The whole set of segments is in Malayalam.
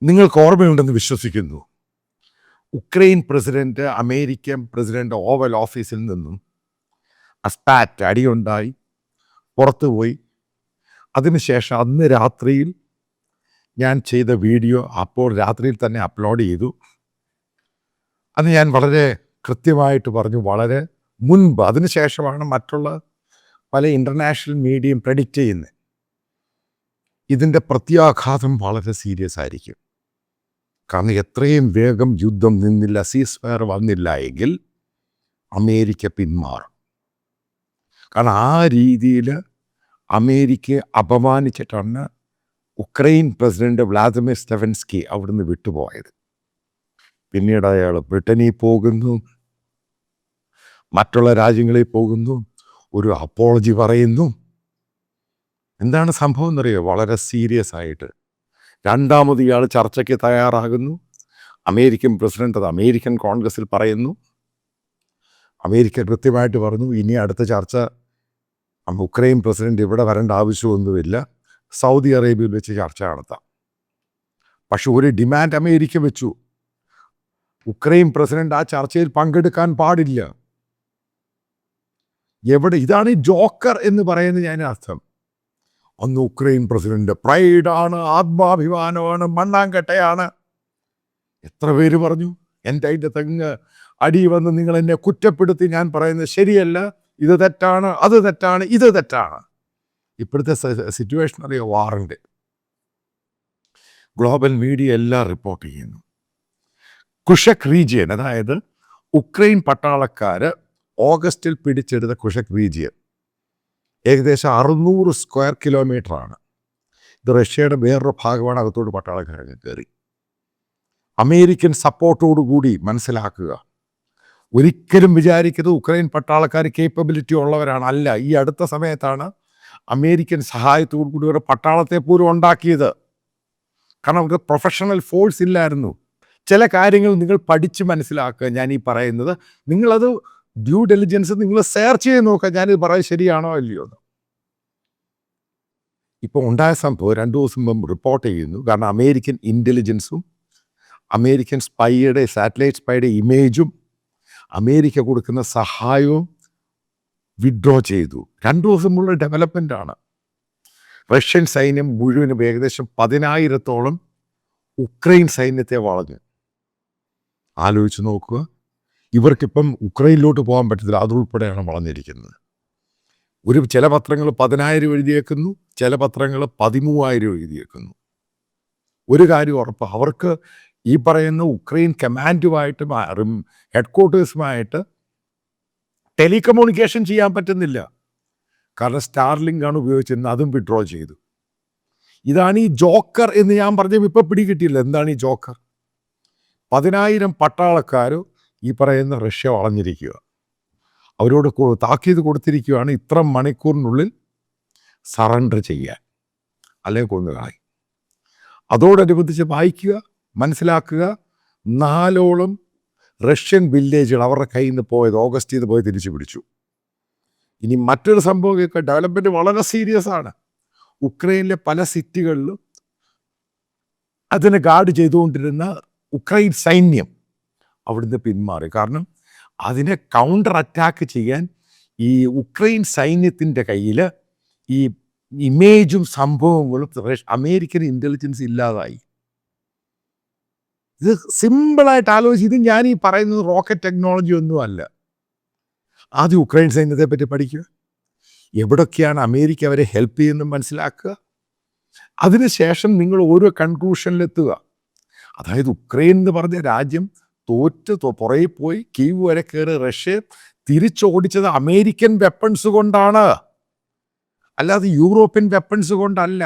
നിങ്ങൾക്ക് ഓർമ്മയുണ്ടെന്ന് വിശ്വസിക്കുന്നു. Ukraine president American president oval ഓഫീസിൽ നിന്നും അസ്പാറ്റ് അടിയുണ്ടായി പുറത്തുപോയി. അതിനുശേഷം അന്ന് രാത്രിയിൽ ഞാൻ ചെയ്ത വീഡിയോ അപ്പോൾ രാത്രിയിൽ തന്നെ അപ്ലോഡ് ചെയ്തു. അന്ന് ഞാൻ വളരെ കൃത്യമായിട്ട് പറഞ്ഞു, വളരെ മുൻപ്. അതിനുശേഷമാണ് മറ്റുള്ള പല ഇൻ്റർനാഷണൽ മീഡിയയും പ്രെഡിക്റ്റ് ചെയ്യുന്നത്. ഇതിൻ്റെ പ്രത്യാഘാതം വളരെ സീരിയസ് ആയിരിക്കും. കാരണം എത്രയും വേഗം യുദ്ധം നിന്നില്ല, സീസ് ഫയർ വന്നില്ല എങ്കിൽ അമേരിക്ക പിന്മാറും. കാരണം ആ രീതിയിൽ അമേരിക്കയെ അപമാനിച്ചിട്ടാണ് ഉക്രൈൻ പ്രസിഡന്റ് വ്ളാദിമിർ സെലൻസ്കി അവിടുന്ന് വിട്ടുപോയത്. പിന്നീട് അയാൾ ബ്രിട്ടനിൽ പോകുന്നു, മറ്റുള്ള രാജ്യങ്ങളിൽ പോകുന്നു, ഒരു അപ്പോളജി പറയുന്നു. എന്താണ് സംഭവം എന്നറിയോ? വളരെ സീരിയസ് ആയിട്ട് രണ്ടാമത് ഇയാൾ ചർച്ചയ്ക്ക് തയ്യാറാകുന്നു. അമേരിക്കൻ പ്രസിഡന്റ് അത് അമേരിക്കൻ കോൺഗ്രസിൽ പറയുന്നു. അമേരിക്ക കൃത്യമായിട്ട് പറഞ്ഞു, ഇനി അടുത്ത ചർച്ച ഉക്രൈൻ പ്രസിഡന്റ് ഇവിടെ വരേണ്ട ആവശ്യമൊന്നുമില്ല, സൗദി അറേബ്യയിൽ വെച്ച് ചർച്ച നടത്താം. പക്ഷെ ഒരു ഡിമാൻഡ് അമേരിക്ക വെച്ചു, ഉക്രൈൻ പ്രസിഡന്റ് ആ ചർച്ചയിൽ പങ്കെടുക്കാൻ പാടില്ല. ഇതാണ് ഈ ജോക്കർ എന്ന് പറയുന്നത് ഞാൻ അർത്ഥം. അന്ന് ഉക്രൈൻ പ്രസിഡന്റ് പ്രൈഡാണ്, ആത്മാഭിമാനമാണ്, മണ്ണാങ്കട്ടയാണ്. എത്ര പേര് പറഞ്ഞു എൻ്റെ അതിൻ്റെ തെങ്ങ് അടി വന്ന് നിങ്ങൾ എന്നെ കുറ്റപ്പെടുത്തി, ഞാൻ പറയുന്നത് ശരിയല്ല, ഇത് തെറ്റാണ്, അത് തെറ്റാണ്, ഇത് തെറ്റാണ്. ഇപ്പോഴത്തെ സിറ്റുവേഷൻ അറിയോ? വാറണ്ട്. ഗ്ലോബൽ മീഡിയ എല്ലാം റിപ്പോർട്ട് ചെയ്യുന്നു. കുഷക് റീജിയൻ, അതായത് ഉക്രൈൻ പട്ടാളക്കാർ ഓഗസ്റ്റിൽ പിടിച്ചെടുത്ത കുഷക് റീജിയൻ ഏകദേശം 600 സ്ക്വയർ കിലോമീറ്ററാണ്. ഇത് റഷ്യയുടെ വേറൊരു ഭാഗമാണ്. അകത്തോട് പട്ടാളക്കാരൊക്കെ കയറി. അമേരിക്കൻ സപ്പോർട്ടോടുകൂടി മനസ്സിലാക്കുക. ഒരിക്കലും വിചാരിക്കരുത് ഉക്രൈൻ പട്ടാളക്കാർ കേപ്പബിലിറ്റി ഉള്ളവരാണ്. അല്ല, ഈ അടുത്ത സമയത്താണ് അമേരിക്കൻ സഹായത്തോടു കൂടി ഒരു പട്ടാളത്തെ പോലും ഉണ്ടാക്കിയത്. കാരണം അവർക്ക് പ്രൊഫഷണൽ ഫോഴ്സ് ഇല്ലായിരുന്നു. ചില കാര്യങ്ങൾ നിങ്ങൾ പഠിച്ച് മനസ്സിലാക്കുക. ഞാൻ ഈ പറയുന്നത് നിങ്ങളത് ഡ്യൂ ഡെലിജൻസ് നിങ്ങൾ സെർച്ച് ചെയ്ത് നോക്കുക, ഞാനിത് പറയുന്നത് ശരിയാണോ അല്ലയോ എന്ന്. ഇപ്പോൾ ഉണ്ടായ സംഭവം 2 ദിവസം മുമ്പ് റിപ്പോർട്ട് ചെയ്യുന്നു. കാരണം അമേരിക്കൻ ഇൻ്റലിജൻസും അമേരിക്കൻ സാറ്റലൈറ്റ് സ്പൈയുടെ ഇമേജും അമേരിക്ക കൊടുക്കുന്ന സഹായവും വിഡ്രോ ചെയ്തു. 2 ദിവസമുള്ള ഡെവലപ്മെൻ്റാണ്. റഷ്യൻ സൈന്യം മുഴുവനും ഏകദേശം 10,000-ഓളം ഉക്രൈൻ സൈന്യത്തെ വളഞ്ഞു. ആലോചിച്ച് നോക്കുക. ഇവർക്കിപ്പം ഉക്രൈനിലോട്ട് പോകാൻ പറ്റത്തില്ല, അതുൾപ്പെടെയാണ് വളഞ്ഞിരിക്കുന്നത്. ചില പത്രങ്ങൾ 10,000 എഴുതിയേക്കുന്നു, ചില പത്രങ്ങൾ 13,000 എഴുതിയേക്കുന്നു. ഒരു കാര്യം ഉറപ്പ്, അവർക്ക് ഈ പറയുന്ന ഉക്രൈൻ കമാൻഡുമായിട്ടും ഹെഡ്ക്വാർട്ടേഴ്സുമായിട്ട് ടെലികമ്മ്യൂണിക്കേഷൻ ചെയ്യാൻ പറ്റുന്നില്ല. കാരണം സ്റ്റാർലിങ്ക് ആണ് ഉപയോഗിച്ചിരുന്നത്, അതും വിഡ്രോ ചെയ്തു. ഇതാണ് ഈ ജോക്കർ എന്ന് ഞാൻ പറഞ്ഞപ്പോൾ ഇപ്പോൾ പിടികിട്ടിയില്ല. എന്താണ് ഈ ജോക്കർ? 10,000 പട്ടാളക്കാരും ഈ പറയുന്ന റഷ്യ വളഞ്ഞിരിക്കുക. അവരോട് താക്കീത് കൊടുത്തിരിക്കുകയാണ്, ഇത്ര മണിക്കൂറിനുള്ളിൽ സറണ്ടർ ചെയ്യാൻ, അല്ലെങ്കിൽ കൊന്നുകളായി. അതോടനുബന്ധിച്ച് വായിക്കുക, മനസ്സിലാക്കുക. 4ഓളം റഷ്യൻ വില്ലേജുകൾ അവരുടെ കയ്യിൽ നിന്ന് പോയത്, ഓഗസ്റ്റിൽ നിന്ന് പോയി തിരിച്ചു പിടിച്ചു. ഇനി മറ്റൊരു സംഭവമൊക്കെ, ഡെവലപ്മെൻറ്റ് വളരെ സീരിയസ് ആണ്. ഉക്രൈനിലെ പല സിറ്റികളിലും അതിനെ ഗാർഡ് ചെയ്തുകൊണ്ടിരുന്ന ഉക്രൈൻ സൈന്യം അവിടുന്ന് പിന്മാറി. കാരണം അതിനെ കൗണ്ടർ അറ്റാക്ക് ചെയ്യാൻ ഈ ഉക്രൈൻ സൈന്യത്തിൻ്റെ കയ്യിൽ ഈ ഇമേജും സംഭവങ്ങളും അമേരിക്കൻ ഇൻ്റലിജൻസ് ഇല്ലാതായി. ഇത് സിമ്പിളായിട്ട് ആലോചിച്ച്, ഇത് ഞാൻ ഈ പറയുന്നത് റോക്കറ്റ് ടെക്നോളജി ഒന്നും അല്ല. ആദ്യം ഉക്രൈൻ സൈന്യത്തെ പറ്റി പഠിക്കുക, എവിടൊക്കെയാണ് അമേരിക്ക അവരെ ഹെൽപ്പ് ചെയ്യുന്നത് മനസ്സിലാക്കുക. അതിനുശേഷം നിങ്ങൾ ഓരോ കൺക്ലൂഷനിലെത്തുക. അതായത് ഉക്രൈൻ എന്ന് പറഞ്ഞ രാജ്യം പുറകെ പോയി കീവ് വരെ കയറി റഷ്യ തിരിച്ചോടിച്ചത് അമേരിക്കൻ വെപ്പൺസ് കൊണ്ടാണ്, അല്ലാതെ യൂറോപ്യൻ വെപ്പൺസ് കൊണ്ടല്ല.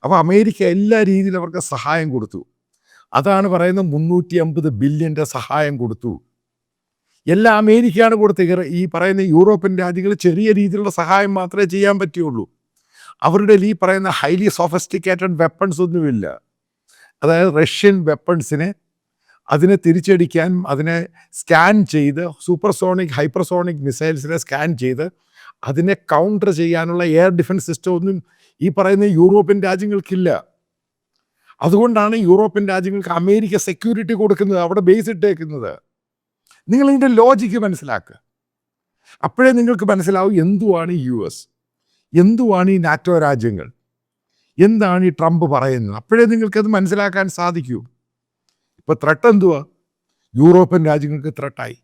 അപ്പോൾ അമേരിക്ക എല്ലാ രീതിയിലും അവർക്ക് സഹായം കൊടുത്തു. അതാണ് പറയുന്നത് 350 ബില്യൻ്റെ സഹായം കൊടുത്തു. എല്ലാം അമേരിക്കയാണ് കൊടുത്തത്. ഈ പറയുന്ന യൂറോപ്യൻ രാജ്യങ്ങൾ ചെറിയ രീതിയിലുള്ള സഹായം മാത്രമേ ചെയ്യാൻ പറ്റുള്ളൂ. അവരുടെ ഈ പറയുന്ന ഹൈലി സോഫിസ്റ്റിക്കേറ്റഡ് വെപ്പൺസ് ഒന്നുമില്ല. അതായത് റഷ്യൻ വെപ്പൺസിനെ അതിനെ തിരിച്ചടിക്കാൻ, അതിനെ സ്കാൻ ചെയ്ത്, സൂപ്പർസോണിക് ഹൈപ്പർസോണിക് മിസൈൽസിനെ സ്കാൻ ചെയ്ത് അതിനെ കൗണ്ടർ ചെയ്യാനുള്ള എയർ ഡിഫൻസ് സിസ്റ്റം ഒന്നും ഈ പറയുന്ന യൂറോപ്യൻ രാജ്യങ്ങൾക്കില്ല. അതുകൊണ്ടാണ് യൂറോപ്യൻ രാജ്യങ്ങൾക്ക് അമേരിക്ക സെക്യൂരിറ്റി കൊടുക്കുന്നത്, അവിടെ ബേസ് ഇട്ടേക്കുന്നത്. നിങ്ങളിതിൻ്റെ ലോജിക്ക് മനസ്സിലാക്കുക. അപ്പോഴേ നിങ്ങൾക്ക് മനസ്സിലാവും എന്തുവാണ് ഈ US, എന്തുവാണ് ഈ നാറ്റോ രാജ്യങ്ങൾ, എന്താണ് ഈ ട്രംപ് പറയുന്നത്. അപ്പോഴേ നിങ്ങൾക്കത് മനസ്സിലാക്കാൻ സാധിക്കൂ. ഇപ്പോൾ ത്രെട്ട് എന്തുവാ? യൂറോപ്യൻ രാജ്യങ്ങൾക്ക് ത്രെട്ടായി.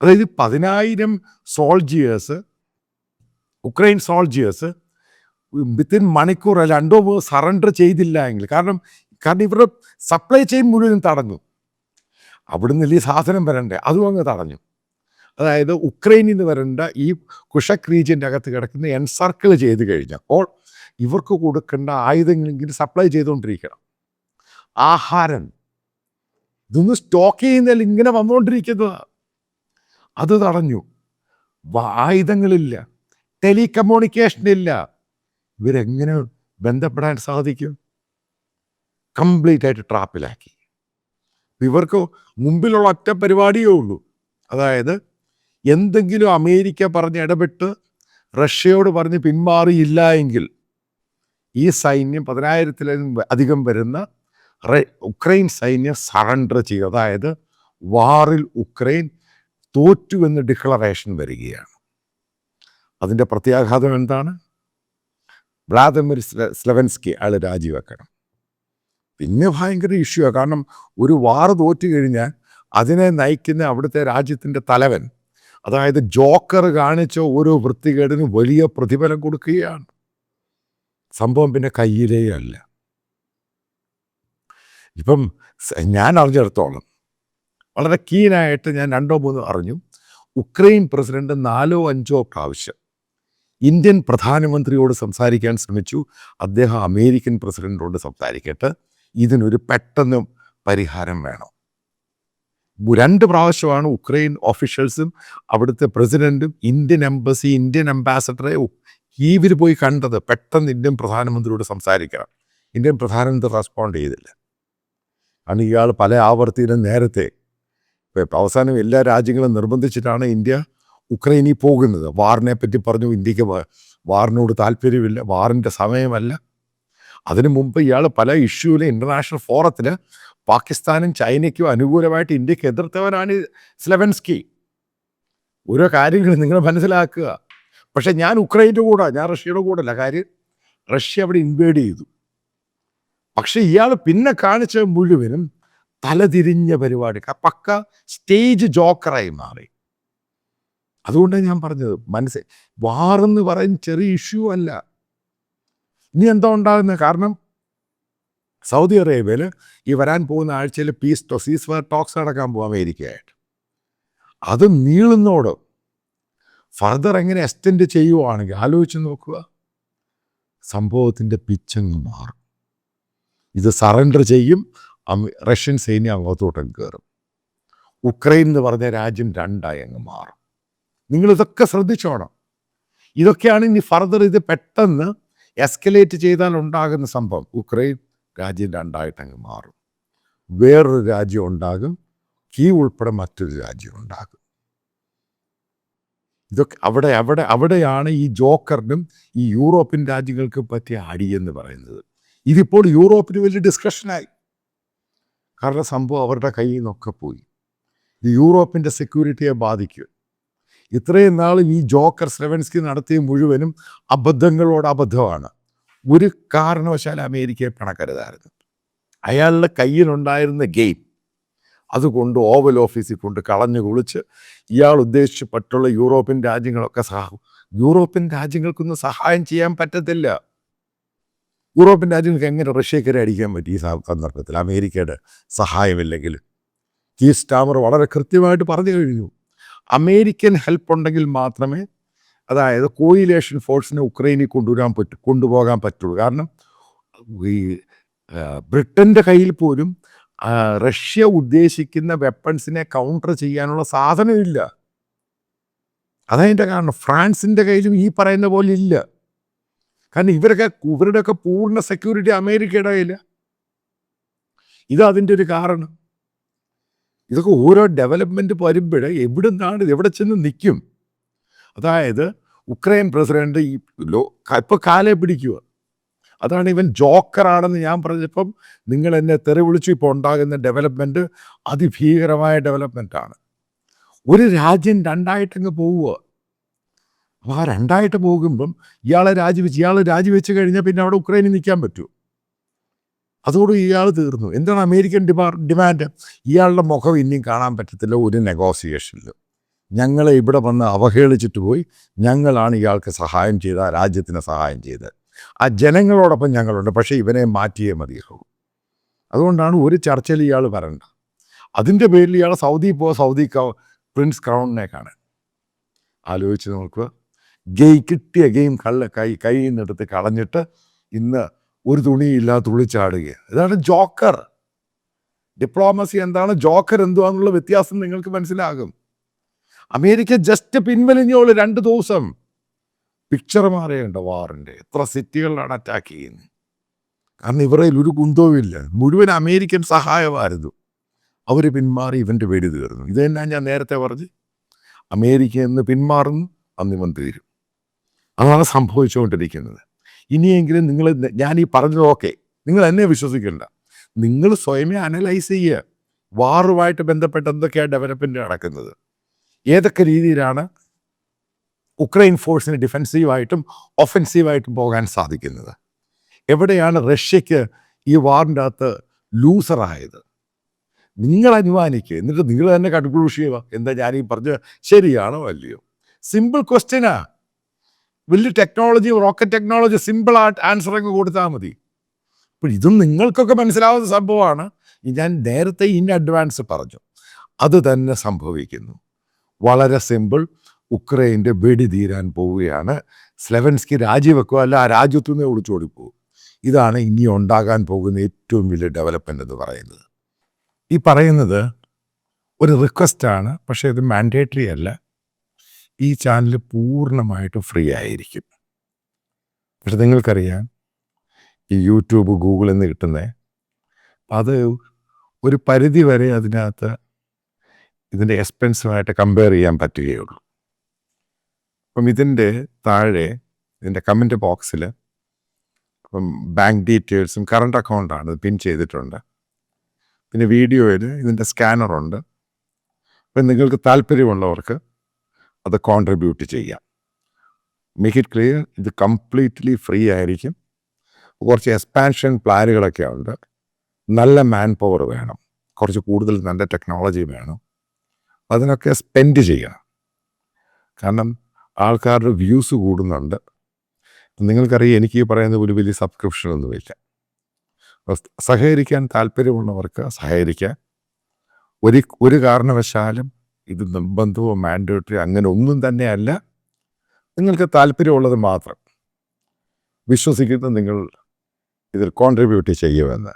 അതായത് 10,000 സോൾജിയേഴ്സ്, ഉക്രൈൻ സോൾജിയേഴ്സ് വിത്തിൻ മണിക്കൂർ 2 സറണ്ടർ ചെയ്തില്ല എങ്കിൽ, കാരണം ഇവരുടെ സപ്ലൈ ചെയിൻ മുഴുവൻ തടഞ്ഞു. അവിടുന്ന് വലിയ സാധനം വരണ്ടേ, അതും അങ്ങ് തടഞ്ഞു. അതായത് ഉക്രൈനിൽ നിന്ന് വരേണ്ട ഈ കുഷക് റീജിയൻ്റെ അകത്ത് കിടക്കുന്ന എൻസർക്കിൾ ചെയ്ത് കഴിഞ്ഞപ്പോൾ ഇവർക്ക് കൊടുക്കേണ്ട ആയുധങ്ങളെങ്കിലും സപ്ലൈ ചെയ്തുകൊണ്ടിരിക്കണം. ആഹാരം ഇതൊന്നും സ്റ്റോക്ക് ചെയ്യുന്നതിൽ ഇങ്ങനെ വന്നുകൊണ്ടിരിക്കുന്നത്, അത് തടഞ്ഞു. ആയുധങ്ങളില്ല, ടെലികമ്മ്യൂണിക്കേഷൻ ഇല്ല. ഇവരെങ്ങനെ ബന്ധപ്പെടാൻ സാധിക്കും? കംപ്ലീറ്റ് ആയിട്ട് ട്രാപ്പിലാക്കി. ഇവർക്ക് മുമ്പിലുള്ള ഒറ്റ പരിപാടിയേ ഉള്ളൂ. അതായത് എന്തെങ്കിലും അമേരിക്ക പറഞ്ഞ് ഇടപെട്ട് റഷ്യയോട് പറഞ്ഞ് പിന്മാറിയില്ല എങ്കിൽ ഈ സൈന്യം 10,000-ൽ-അധികം വരുന്ന ഉക്രൈൻ സൈന്യം സറണ്ടർ ചെയ്യും. അതായത് വാറിൽ ഉക്രൈൻ തോറ്റുവെന്ന് ഡിക്ലറേഷൻ വരികയാണ്. അതിൻ്റെ പ്രത്യാഘാതം എന്താണ്? വ്ളാദിമിർ സെലൻസ്കി അയാൾ രാജിവെക്കണം. പിന്നെ ഭയങ്കര ഇഷ്യൂ ആണ്. കാരണം ഒരു വാർ തോറ്റു കഴിഞ്ഞാൽ അതിനെ നയിക്കുന്ന അവിടുത്തെ രാജ്യത്തിൻ്റെ തലവൻ, അതായത് ജോക്കർ കാണിച്ച ഓരോ വൃത്തികേടിനും വലിയ പ്രതിഫലം കൊടുക്കുകയാണ്. സംഭവം പിന്നെ കയ്യിലേ അല്ല. ഇപ്പം ഞാൻ അറിഞ്ഞിടത്തോളം വളരെ കീനായിട്ട് ഞാൻ 2-3 അറിഞ്ഞു. ഉക്രൈൻ പ്രസിഡന്റ് 4-5 പ്രാവശ്യം ഇന്ത്യൻ പ്രധാനമന്ത്രിയോട് സംസാരിക്കാൻ ശ്രമിച്ചു. അദ്ദേഹം അമേരിക്കൻ പ്രസിഡന്റിനോട് സംസാരിക്കട്ടെ, ഇതിനൊരു പെട്ടെന്ന് പരിഹാരം വേണം. 2 പ്രാവശ്യമാണ് ഉക്രൈൻ ഓഫീഷ്യൽസും അവിടുത്തെ പ്രസിഡന്റും ഇന്ത്യൻ എംബസി, ഇന്ത്യൻ അംബാസഡറെ ഇവർ പോയി കണ്ടത്. പെട്ടെന്ന് ഇന്ത്യൻ പ്രധാനമന്ത്രിയോട് സംസാരിക്കണം. ഇന്ത്യൻ പ്രധാനമന്ത്രി റെസ്പോണ്ട് ചെയ്തില്ല. കാരണം ഇയാൾ പല ആവർത്തിയിലും നേരത്തെ അവസാനം എല്ലാ രാജ്യങ്ങളും നിർബന്ധിച്ചിട്ടാണ് ഇന്ത്യ ഉക്രൈനിൽ പോകുന്നത്. വാറിനെ പറ്റി പറഞ്ഞു, ഇന്ത്യക്ക് വാറിനോട് താല്പര്യമില്ല, വാറിൻ്റെ സമയമല്ല. അതിനു മുമ്പ് ഇയാൾ പല ഇഷ്യൂവിലും ഇൻ്റർനാഷണൽ ഫോറത്തിൽ പാകിസ്ഥാനും ചൈനയ്ക്കും അനുകൂലമായിട്ട് ഇന്ത്യക്ക് എതിർത്തവനാണ് സെലൻസ്കി. ഓരോ കാര്യങ്ങൾ നിങ്ങൾ മനസ്സിലാക്കുക. പക്ഷെ ഞാൻ ഉക്രൈൻ്റെ കൂടെ, ഞാൻ റഷ്യയുടെ കൂടെ അല്ല. കാര്യം റഷ്യ അവിടെ ഇൻവേഡ് ചെയ്തു. പക്ഷെ ഇയാൾ പിന്നെ കാണിച്ച മുഴുവനും തലതിരിഞ്ഞ പരിപാടി, പക്ക സ്റ്റേജ് ജോക്കറായി മാറി. അതുകൊണ്ടാണ് ഞാൻ പറഞ്ഞത്, വാറെന്ന് പറയുന്ന ചെറിയ ഇഷ്യൂ അല്ല. ഇനി എന്താ ഉണ്ടാകുന്നത്? കാരണം സൗദി അറേബ്യയിൽ ഈ വരാൻ പോകുന്ന ആഴ്ചയിൽ സീസ് ഫയർ ടോക്സ് നടക്കാൻ പോകും അമേരിക്കയായിട്ട്. അത് നീളുന്നോട് ഫർദർ എങ്ങനെ എക്സ്റ്റെൻഡ് ചെയ്യുവാണെങ്കിൽ ആലോചിച്ച് നോക്കുക, സംഭവത്തിൻ്റെ പിച്ചങ്ങ് മാറും. ഇത് സറണ്ടർ ചെയ്യും, റഷ്യൻ സൈന്യം അങ്ങോട്ടോട്ടും കയറും. ഉക്രൈൻ എന്ന് പറഞ്ഞ രാജ്യം 2ആയി അങ്ങ് മാറും. നിങ്ങളിതൊക്കെ ശ്രദ്ധിച്ചോണം. ഇതൊക്കെയാണ് ഇനി ഫർദർ ഇത് പെട്ടെന്ന് എസ്കലേറ്റ് ചെയ്താൽ ഉണ്ടാകുന്ന സംഭവം. ഉക്രൈൻ രാജ്യം 2ആയിട്ട് അങ്ങ് മാറും. വേറൊരു രാജ്യം ഉണ്ടാകും, കീവ് ഉൾപ്പെടെ മറ്റൊരു രാജ്യം ഉണ്ടാകും. ഇതൊക്കെ അവിടെയാണ് ഈ ജോക്കറിനും ഈ യൂറോപ്യൻ രാജ്യങ്ങൾക്ക് പറ്റിയ അടിയെന്ന് പറയുന്നത്. ഇതിപ്പോൾ യൂറോപ്പിന് വലിയ ഡിസ്കഷനായി. കാരണം സംഭവം അവരുടെ കയ്യിൽ നിന്നൊക്കെ പോയി. ഇത് യൂറോപ്പിൻ്റെ സെക്യൂരിറ്റിയെ ബാധിക്കും. ഇത്രയും നാളും ഈ ജോക്കർ സെലൻസ്കി നടത്തിയ മുഴുവനും അബദ്ധമാണ്. ഒരു കാരണവശാൽ അമേരിക്കയെ പിണക്കരുതായിരുന്നു. അയാളുടെ കയ്യിലുണ്ടായിരുന്ന ഗെയിം അതുകൊണ്ട് ഓവൽ ഓഫീസിൽ കൊണ്ട് കളഞ്ഞു കുളിച്ച് ഇയാൾ ഉദ്ദേശിച്ചപ്പെട്ടുള്ള യൂറോപ്യൻ രാജ്യങ്ങളൊക്കെ യൂറോപ്യൻ രാജ്യങ്ങൾക്കൊന്നും സഹായം ചെയ്യാൻ പറ്റത്തില്ല. യൂറോപ്യൻ രാജ്യങ്ങൾക്ക് എങ്ങനെ റഷ്യക്കെതിരെ അടിക്കാൻ പറ്റി? ഈ സന്ദർഭത്തിൽ അമേരിക്കയുടെ സഹായമില്ലെങ്കിൽ. കീർ സ്റ്റാമർ വളരെ കൃത്യമായിട്ട് പറഞ്ഞു കഴിഞ്ഞു, അമേരിക്കൻ ഹെൽപ്പ് ഉണ്ടെങ്കിൽ മാത്രമേ, അതായത് കോയിലേഷൻ ഫോഴ്സിനെ ഉക്രൈനിൽ കൊണ്ടുപോകാൻ പറ്റുള്ളൂ. കാരണം ഈ ബ്രിട്ടൻ്റെ കയ്യിൽ പോലും റഷ്യ ഉദ്ദേശിക്കുന്ന വെപ്പൺസിനെ കൗണ്ടർ ചെയ്യാനുള്ള സാധനമില്ല. അതതിൻ്റെ കാരണം. ഫ്രാൻസിൻ്റെ കയ്യിലും ഈ പറയുന്ന പോലെ ഇല്ല. കാരണം ഇവരുടെയൊക്കെ പൂർണ്ണ സെക്യൂരിറ്റി അമേരിക്കയുടെ കയ്യില്ല. ഇതതിൻ്റെ ഒരു കാരണം. ഇതൊക്കെ ഓരോ ഡെവലപ്മെൻറ്റ് വരുമ്പോഴേ എവിടെ ചെന്ന് നിൽക്കും. അതായത് ഉക്രൈൻ പ്രസിഡന്റ് ഇപ്പോൾ കാലെ പിടിക്കുക. അതാണ് ഇവൻ ജോക്കറാണെന്ന് ഞാൻ പറഞ്ഞപ്പം നിങ്ങൾ എന്നെ തെറി വിളിച്ചു. ഇപ്പോൾ ഉണ്ടാകുന്ന ഡെവലപ്മെൻറ്റ് അതിഭീകരമായ ഡെവലപ്മെൻറ്റാണ്. ഒരു രാജ്യം രണ്ടായിട്ടങ്ങ് പോവുക. അപ്പോൾ ആ രണ്ടായിട്ട് പോകുമ്പം ഇയാൾ രാജിവെച്ച് കഴിഞ്ഞാൽ പിന്നെ അവിടെ ഉക്രൈനിൽ നിൽക്കാൻ പറ്റുമോ? അതോട് ഇയാൾ തീർന്നു. എന്താണ് അമേരിക്കൻ ഡിമാൻഡ്? ഇയാളുടെ മുഖം ഇനിയും കാണാൻ പറ്റത്തില്ല ഒരു നെഗോസിയേഷനിൽ. ഞങ്ങളെ ഇവിടെ വന്ന് അവഹേളിച്ചിട്ട് പോയി. ഞങ്ങളാണ് ഇയാൾക്ക് സഹായം ചെയ്ത, ആ രാജ്യത്തിന് സഹായം ചെയ്തത്. ആ ജനങ്ങളോടൊപ്പം ഞങ്ങളുണ്ട്, പക്ഷേ ഇവനെ മാറ്റിയേ മതിയാകും. അതുകൊണ്ടാണ് ഒരു ചർച്ചയിൽ ഇയാൾ വരണ്ട. അതിൻ്റെ പേരിൽ ഇയാൾ സൗദി പ്രിൻസ് ക്രൗണിനെ കാണാൻ. ആലോചിച്ച് നോക്കുക. കിട്ടിയ ഗെയിം കയ്യിൽ നിന്നെടുത്ത് കളഞ്ഞിട്ട് ഇന്ന് ഒരു തുണിയില്ല തുള്ളിച്ചാടുക. ഇതാണ് ജോക്കർ. ഡിപ്ലോമസി എന്താണ്, ജോക്കർ എന്തുവാന്നുള്ള വ്യത്യാസം നിങ്ങൾക്ക് മനസ്സിലാകും. അമേരിക്ക ജസ്റ്റ് പിൻവലിഞ്ഞോളൂ 2 ദിവസം. പിക്ചർ മാറിയുണ്ട് വാറിൻ്റെ. എത്ര സിറ്റികളിലാണ് അറ്റാക്ക് ചെയ്യുന്നത്. കാരണം ഇവരിൽ ഒരു കുന്തവുമില്ല. മുഴുവൻ അമേരിക്കൻ സഹായമായിരുന്നു. അവർ പിന്മാറി, ഇവൻ്റെ വെടി തീർന്നു. ഇത് തന്നെ ഞാൻ നേരത്തെ പറഞ്ഞു. അമേരിക്ക എന്ന് പിന്മാറുന്നു, അന്ന് ഇവൻ തീരും. അതാണ് സംഭവിച്ചുകൊണ്ടിരിക്കുന്നത്. ഇനിയെങ്കിലും ഞാൻ ഈ പറഞ്ഞതൊക്കെ നിങ്ങൾ എന്നെ വിശ്വസിക്കേണ്ട. നിങ്ങൾ സ്വയമേ അനലൈസ് ചെയ്യുക. വാറുമായിട്ട് ബന്ധപ്പെട്ട് എന്തൊക്കെയാണ് ഡെവലപ്മെൻറ്റ് നടക്കുന്നത്, ഏതൊക്കെ രീതിയിലാണ് ഉക്രൈൻ ഫോഴ്സിന് ഡിഫെൻസീവായിട്ടും ഒഫെൻസീവായിട്ടും പോകാൻ സാധിക്കുന്നത്, എവിടെയാണ് റഷ്യക്ക് ഈ വാറിൻ്റെ അകത്ത് ലൂസറായത്. നിങ്ങൾ അനുമാനിക്കുക. എന്നിട്ട് നിങ്ങൾ തന്നെ കൺക്ലൂഷൻ ചെയ്യുക. എന്താ ഞാൻ ഈ പറഞ്ഞ ശരിയാണോ അല്ലയോ? സിമ്പിൾ ക്വസ്റ്റ്യനാ. വലിയ technology, rocket technology, simple answer അങ്ങ് കൊടുത്താൽ മതി. അപ്പോൾ ഇതും നിങ്ങൾക്കൊക്കെ മനസ്സിലാവുന്ന സംഭവമാണ്. ഞാൻ നേരത്തെ ഇൻ അഡ്വാൻസ് പറഞ്ഞു. അത് തന്നെ സംഭവിക്കുന്നു. വളരെ സിമ്പിൾ. ഉക്രൈൻ്റെ വെടി തീരാൻ പോവുകയാണ്. സ്ലെവൻസ്കി രാജിവെക്കുക, അല്ല ആ രാജ്യത്തു നിന്ന് ഒളിച്ചോടിപ്പോകും. ഇതാണ് ഇനി ഉണ്ടാകാൻ പോകുന്ന ഏറ്റവും വലിയ ഡെവലപ്മെൻ്റ് എന്ന് പറയുന്നത്. ഈ പറയുന്നത് ഒരു റിക്വസ്റ്റാണ്, പക്ഷേ ഇത് മാൻഡേറ്ററി അല്ല. ഈ ചാനൽ പൂർണ്ണമായിട്ടും ഫ്രീ ആയിരിക്കും. പക്ഷെ നിങ്ങൾക്കറിയാം, ഈ യൂട്യൂബ്, ഗൂഗിളിൽ നിന്ന് കിട്ടുന്നത് അത് ഒരു പരിധി വരെ അതിനകത്ത് ഇതിൻ്റെ എക്സ്പെൻസുമായിട്ട് കമ്പയർ ചെയ്യാൻ പറ്റുകയുള്ളൂ. അപ്പം ഇതിൻ്റെ താഴെ ഇതിൻ്റെ കമൻറ്റ് ബോക്സിൽ അപ്പം ബാങ്ക് ഡീറ്റെയിൽസും കറണ്ട് അക്കൗണ്ടാണ് പിൻ ചെയ്തിട്ടുണ്ട്. പിന്നെ വീഡിയോയിൽ ഇതിൻ്റെ സ്കാനറുണ്ട്. അപ്പം നിങ്ങൾക്ക് താല്പര്യമുള്ളവർക്ക് അത് കോൺട്രിബ്യൂട്ട് ചെയ്യാം. മേക്ക് ഇറ്റ് ക്ലിയർ, ഇത് കംപ്ലീറ്റ്ലി ഫ്രീ ആയിരിക്കും. കുറച്ച് എക്സ്പാൻഷൻ പ്ലാനുകളൊക്കെ ഉണ്ട്. നല്ല മാൻ പവർ വേണം, കുറച്ച് കൂടുതൽ നല്ല ടെക്നോളജി വേണം. അതിനൊക്കെ സ്പെൻഡ് ചെയ്യണം. കാരണം ആൾക്കാരുടെ വ്യൂസ് കൂടുന്നുണ്ട്. നിങ്ങൾക്കറിയാം, എനിക്ക് ഈ പറയുന്ന ഒരു വലിയ സബ്സ്ക്രിപ്ഷനൊന്നുമില്ല. സഹകരിക്കാൻ താല്പര്യമുള്ളവർക്ക് സഹകരിക്കാൻ. ഒരു കാരണവശാലും ഇത് നിർബന്ധമോ മാൻഡേറ്ററി അങ്ങനെ ഒന്നും തന്നെയല്ല. നിങ്ങൾക്ക് താല്പര്യമുള്ളത് മാത്രം വിശ്വസിക്കുന്ന നിങ്ങൾ ഇതിൽ കോൺട്രിബ്യൂട്ട് ചെയ്യുമെന്ന്.